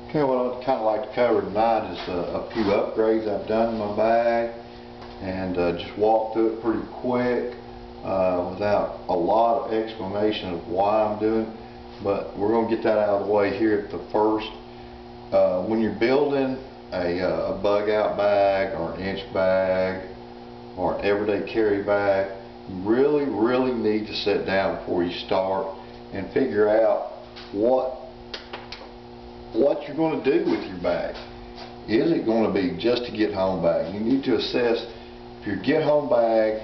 Okay, what I'd kind of like to cover tonight is a few upgrades I've done in my bag, and just walk through it pretty quick without a lot of explanation of why I'm doing it. But we're going to get that out of the way here at the first. When you're building a bug out bag or an inch bag or an everyday carry bag, you really need to sit down before you start and figure out what you're going to do with your bag. Is it going to be just a get home bag? You need to assess if your get home bag,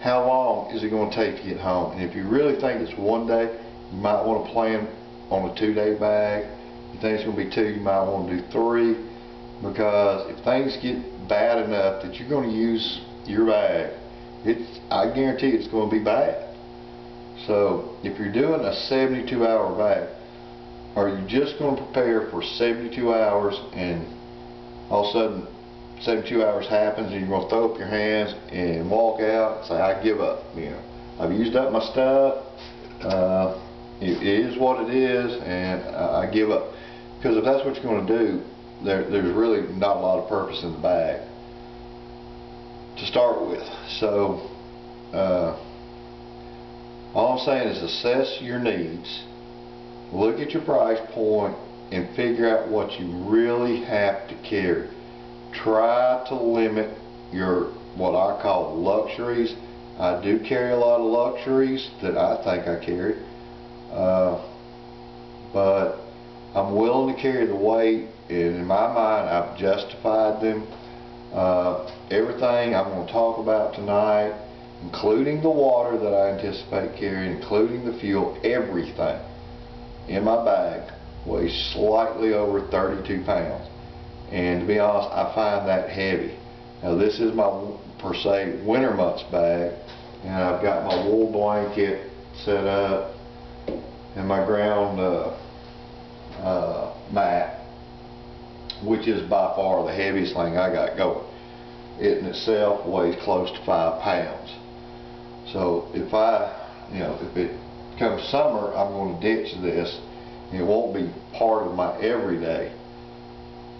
how long is it going to take to get home? And if you really think it's one day, you might want to plan on a 2-day bag. If you think it's going to be 2, you might want to do 3, because if things get bad enough that you're going to use your bag, I guarantee it's going to be bad. So if you're doing a 72-hour bag, are you just going to prepare for 72 hours and all of a sudden 72 hours happens and you're going to throw up your hands and walk out and say, I give up? You know, I've used up my stuff, it is what it is, and I give up. Because if that's what you're going to do, there's really not a lot of purpose in the bag to start with. So all I'm saying is assess your needs, look at your price point, and figure out what you really have to carry. Try to limit your, what I call, luxuries. I do carry a lot of luxuries that I think I carry, but I'm willing to carry the weight, and in my mind I've justified them. Everything I'm going to talk about tonight, including the water that I anticipate carrying, including the fuel, everything in my bag weighs slightly over 32 pounds. And to be honest, I find that heavy. Now this is my, per se, winter months bag, and I've got my wool blanket set up and my ground mat, which is by far the heaviest thing I got going. It in itself weighs close to 5 pounds. So if if it comes summer, I'm going to ditch this. It won't be part of my everyday,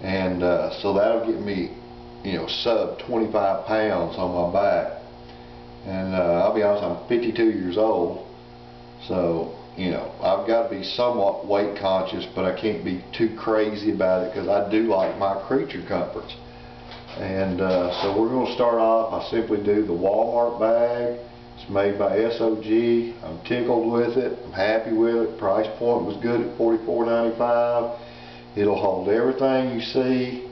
and so that'll get me, sub 25 pounds on my back. And I'll be honest, I'm 52 years old, so I've got to be somewhat weight conscious, but I can't be too crazy about it because I do like my creature comforts. And so we're going to start off. I simply do the Walmart bag. It's made by SOG. I'm tickled with it. I'm happy with it. Price point was good at $44.95. It'll hold everything you see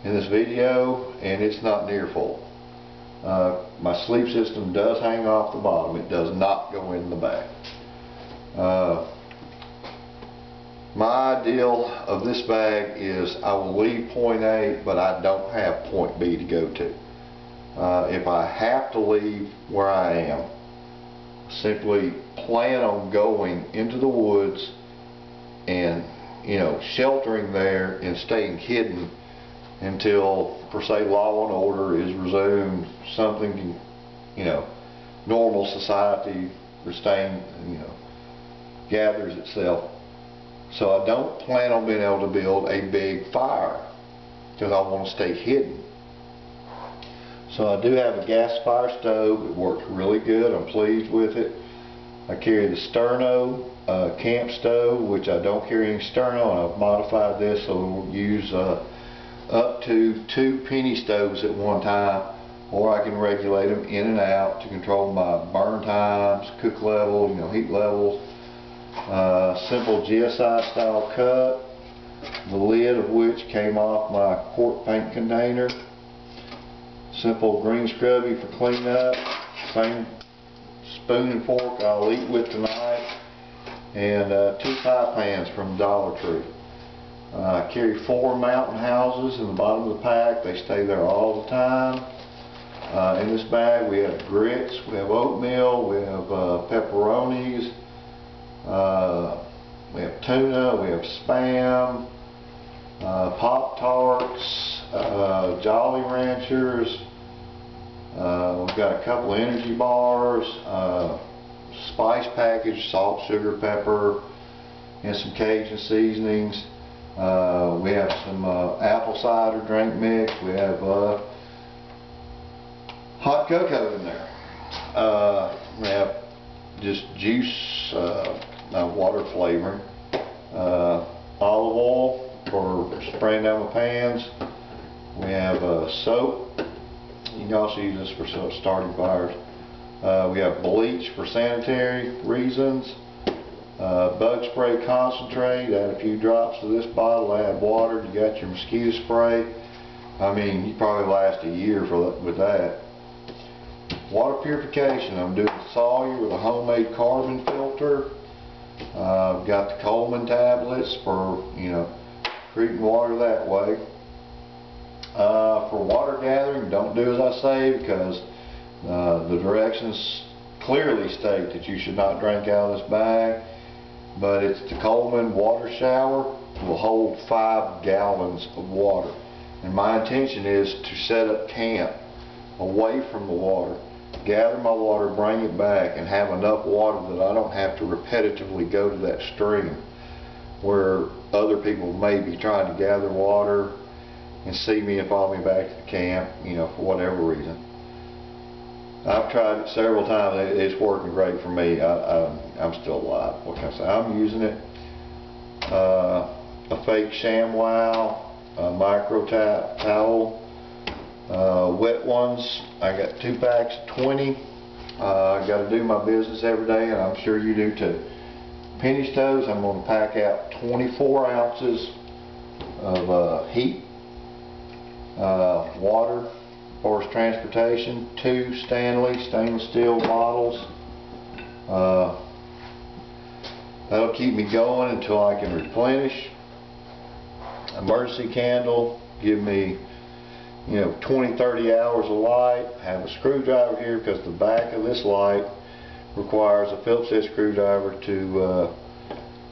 in this video, and it's not near full. My sleep system does hang off the bottom. It does not go in the bag. My ideal of this bag is I will leave point A, but I don't have point B to go to. If I have to leave where I am, simply plan on going into the woods and sheltering there and staying hidden until, per se, law and order is resumed, something normal society gathers itself. So I don't plan on being able to build a big fire because I want to stay hidden. So I do have a Gasifier Stove. It works really good. I'm pleased with it. I carry the Sterno camp stove, which I don't carry any Sterno, and I've modified this so it will use up to 2 penny stoves at one time, or I can regulate them in and out to control my burn times, cook level, heat levels. Simple GSI style cup, the lid of which came off my quart paint container. Simple green scrubby for cleanup. Same spoon and fork I'll eat with tonight. And 2 pie pans from Dollar Tree. I carry 4 mountain houses in the bottom of the pack. They stay there all the time. In this bag we have grits, we have oatmeal, we have pepperonis, we have tuna, we have Spam, Pop-Tarts, Jolly Ranchers. We've got a couple of energy bars, spice package, salt, sugar, pepper, and some Cajun seasonings. We have some apple cider drink mix. We have hot cocoa in there. We have just juice, water flavoring. Olive oil for spraying down the pans. We have soap. You can also use this for starting fires. We have bleach for sanitary reasons. Bug spray concentrate. Add a few drops to this bottle. Add water. You got your mosquito spray. I mean, you probably last a year with that. Water purification. I'm doing Sawyer with a homemade carbon filter. I've got the Coleman tablets for, treating water that way. For water gathering, don't do as I say, because the directions clearly state that you should not drink out of this bag. But it's the Coleman water shower. Will hold 5 gallons of water. And my intention is to set up camp away from the water, gather my water, bring it back, and have enough water that I don't have to repetitively go to that stream where other people may be trying to gather water and see me and follow me back to the camp, for whatever reason. I've tried it several times. It's working great for me. I'm still alive. What can I say? I'm using it. A fake ShamWow, a micro towel. Wet ones, I got 2 packs of 20. I got to do my business every day, and I'm sure you do too. Penny stoves, I'm going to pack out 24 ounces of heat. Water for transportation, 2 stainless steel bottles. That'll keep me going until I can replenish. Emergency candle, give me 20-30 hours of light. Have a screwdriver here because the back of this light requires a Phillips head screwdriver to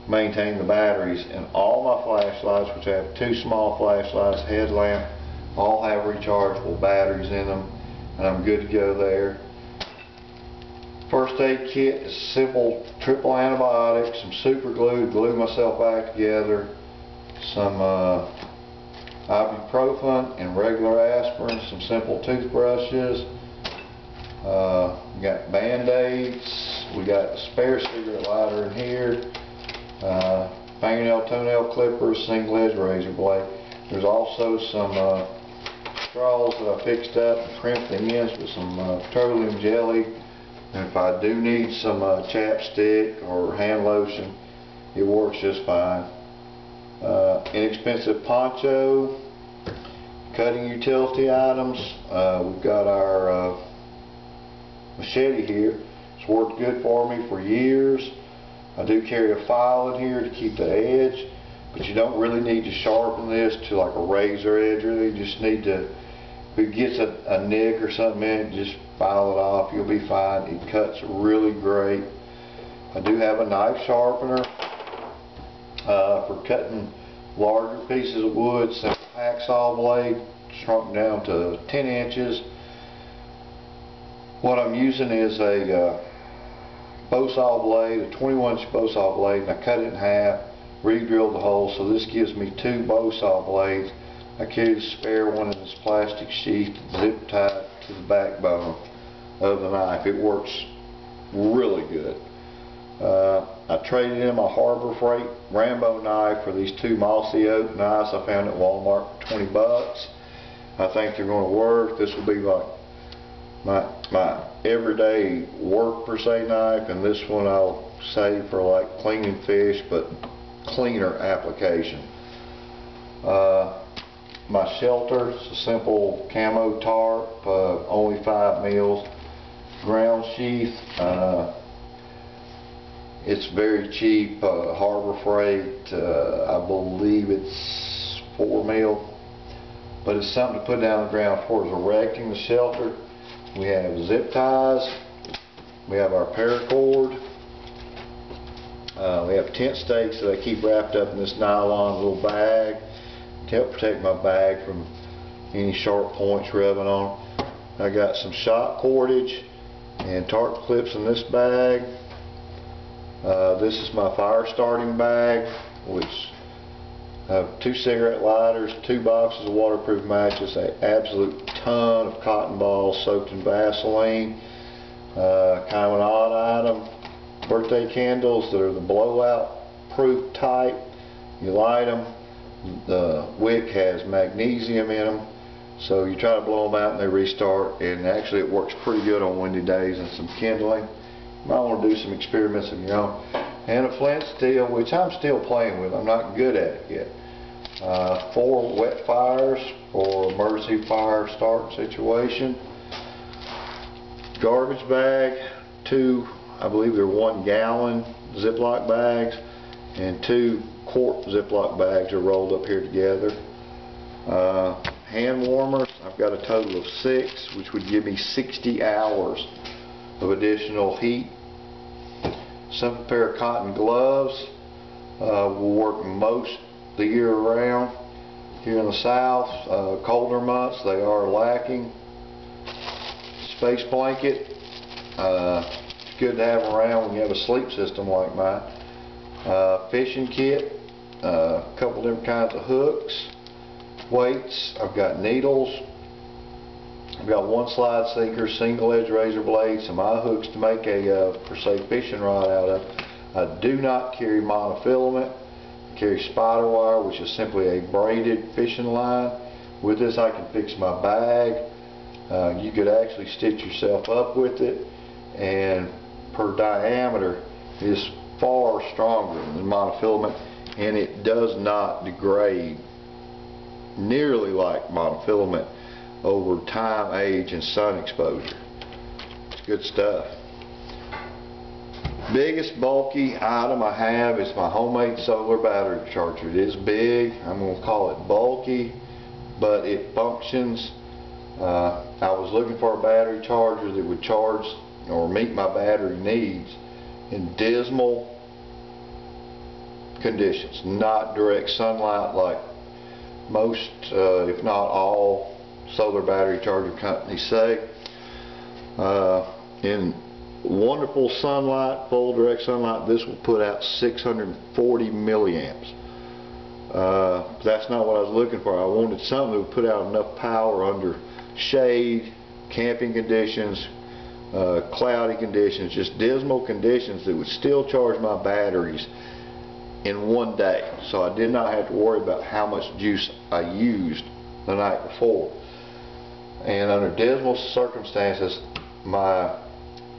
maintain the batteries. And all my flashlights, which I have 2 small flashlights, headlamp, all have rechargeable batteries in them, and I'm good to go there. First aid kit is simple triple antibiotics, some super glue to glue myself back together, some ibuprofen and regular aspirin, some simple toothbrushes. We got band-aids. We got a spare cigarette lighter in here. Fingernail, toenail clippers, single edge razor blade. There's also some straws that I fixed up and crimped the ends with some petroleum jelly. And if I do need some chapstick or hand lotion, it works just fine. Inexpensive poncho, cutting utility items. We've got our machete here. It's worked good for me for years. I do carry a file in here to keep the edge, but you don't really need to sharpen this to like a razor edge. Really, you just need to, if it gets a nick or something in it, just file it off. You'll be fine. It cuts really great. I do have a knife sharpener for cutting larger pieces of wood. Simple hacksaw blade, shrunk down to 10 inches. What I'm using is a bow saw blade, a 21-inch bow saw blade, and I cut it in half, re-drilled the hole, so this gives me 2 bow saw blades. I carry the spare one in this plastic sheath, zip tied to the backbone of the knife. It works really good. I traded in my Harbor Freight Rambo knife for these 2 mossy oak knives I found at Walmart for 20 bucks. I think they're going to work. This will be like my everyday work per se knife, and this one I'll save for like cleaning fish, but cleaner application. My shelter is a simple camo tarp, only 5 mils. Ground sheath, it's very cheap, Harbor Freight, I believe it's 4 mil, but it's something to put down the ground for erecting the shelter. We have zip ties, we have our paracord, we have tent stakes that I keep wrapped up in this nylon little bag to help protect my bag from any sharp points rubbing on. I got some shot cordage and tarp clips in this bag. This is my fire starting bag, which I have 2 cigarette lighters, 2 boxes of waterproof matches, an absolute ton of cotton balls soaked in Vaseline, kind of an odd item, birthday candles that are the blowout proof type. You light them, the wick has magnesium in them, so you try to blow them out and they restart, and actually it works pretty good on windy days. And some kindling. You might want to do some experiments of your own. And a flint steel, which I'm still playing with. I'm not good at it yet. 4 wet fires for emergency fire start situation. Garbage bag, 2, I believe they're 1 gallon Ziploc bags, and 2 quart Ziploc bags are rolled up here together. Hand warmers, I've got a total of 6, which would give me 60 hours of additional heat. Simple pair of cotton gloves will work most the year around. Here in the south, colder months, they are lacking. Space blanket, it's good to have around when you have a sleep system like mine. Fishing kit, a couple different kinds of hooks, weights. I've got needles. I've got 1 slide sinker, single edge razor blade, some eye hooks to make a per se fishing rod out of. I do not carry monofilament. I carry spider wire, which is simply a braided fishing line. With this I can fix my bag. You could actually stitch yourself up with it, and per diameter is far stronger than monofilament, and it does not degrade nearly like monofilament over time, age, and sun exposure. It's good stuff. Biggest bulky item I have is my homemade solar battery charger. It is big. I'm going to call it bulky, but it functions. I was looking for a battery charger that would charge or meet my battery needs in dismal conditions, not direct sunlight like most, if not all, solar battery charger companies say. In wonderful sunlight, full direct sunlight, this will put out 640 milliamps. That's not what I was looking for. I wanted something that would put out enough power under shade, camping conditions, cloudy conditions, just dismal conditions that would still charge my batteries in 1 day. So I did not have to worry about how much juice I used the night before. And under dismal circumstances, my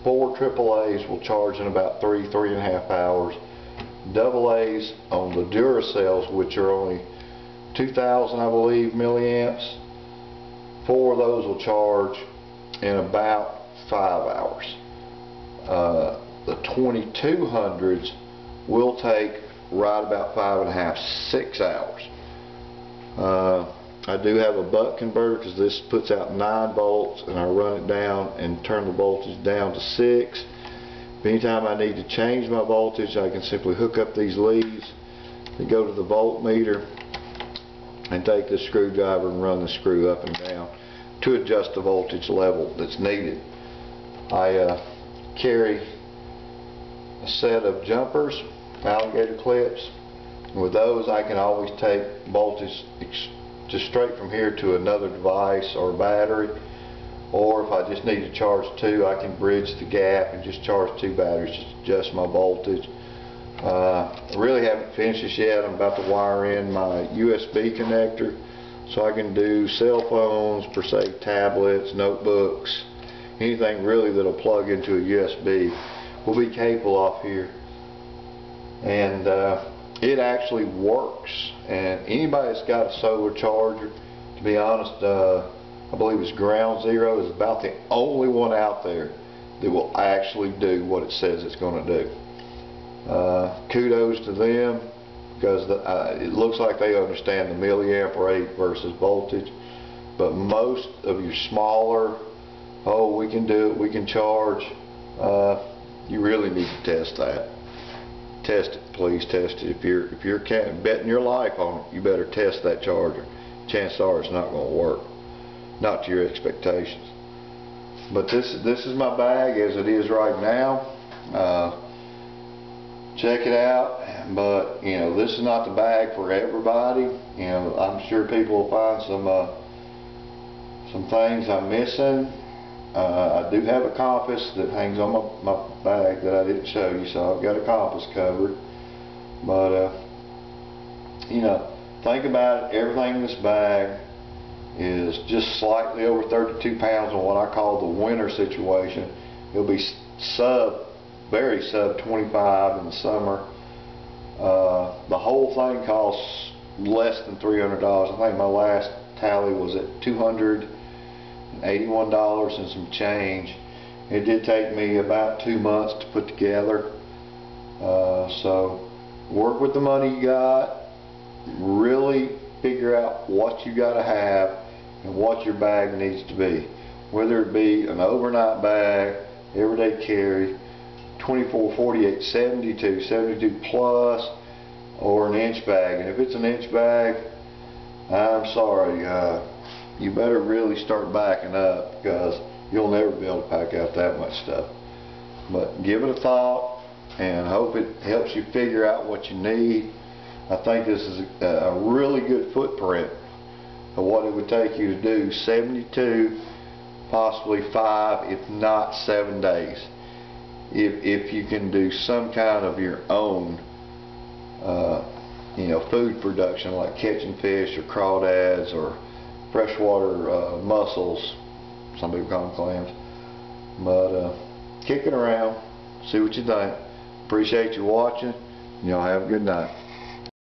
4 AAAs will charge in about 3.5 hours. AA's on the Duracells, which are only 2,000, I believe, milliamps. 4 of those will charge in about 5 hours. The 2200s will take right about 5.5, 6 hours. I do have a buck converter because this puts out 9 volts, and I run it down and turn the voltage down to 6. Anytime I need to change my voltage, I can simply hook up these leads and go to the voltmeter and take the screwdriver and run the screw up and down to adjust the voltage level that's needed. I carry a set of jumpers, alligator clips. With those I can always take voltage just straight from here to another device or battery, or if I just need to charge 2, I can bridge the gap and just charge 2 batteries, just adjust my voltage. I really haven't finished this yet. I'm about to wire in my USB connector so I can do cell phones, per se tablets, notebooks, anything really that'll plug into a USB will be capable off here. And it actually works. And anybody that's got a solar charger, to be honest, I believe it's Ground Zero is about the only one out there that will actually do what it says it's going to do. Kudos to them, because it looks like they understand the milliamp rate versus voltage. But most of your smaller, oh, we can do it, we can charge, you really need to test that. Test it, please test it. If you're betting your life on it, you better test that charger. Chances are it's not going to work, not to your expectations. But this is my bag as it is right now. check it out. But you know, this is not the bag for everybody. You know, I'm sure people will find some things I'm missing. I do have a compass that hangs on my bag that I didn't show you, so I've got a compass covered. But you know, think about it. Everything in this bag is just slightly over 32 pounds on what I call the winter situation. It'll be very sub 25 in the summer. The whole thing costs less than $300. I think my last tally was at $281 and some change. It did take me about 2 months to put together. So work with the money you got. Really figure out what you got to have and what your bag needs to be. Whether it be an overnight bag, everyday carry, 24, 48, 72, 72 plus, or an inch bag. And if it's an inch bag, I'm sorry, you better really start backing up, because you'll never be able to pack out that much stuff. But give it a thought, and hope it helps you figure out what you need. I think this is a really good footprint of what it would take you to do 72, possibly 5, if not 7 days. If you can do some kind of your own you know, food production, like catching fish or crawdads or freshwater mussels, some people call them clams. But kick it around, see what you think. Appreciate you watching. Y'all have a good night.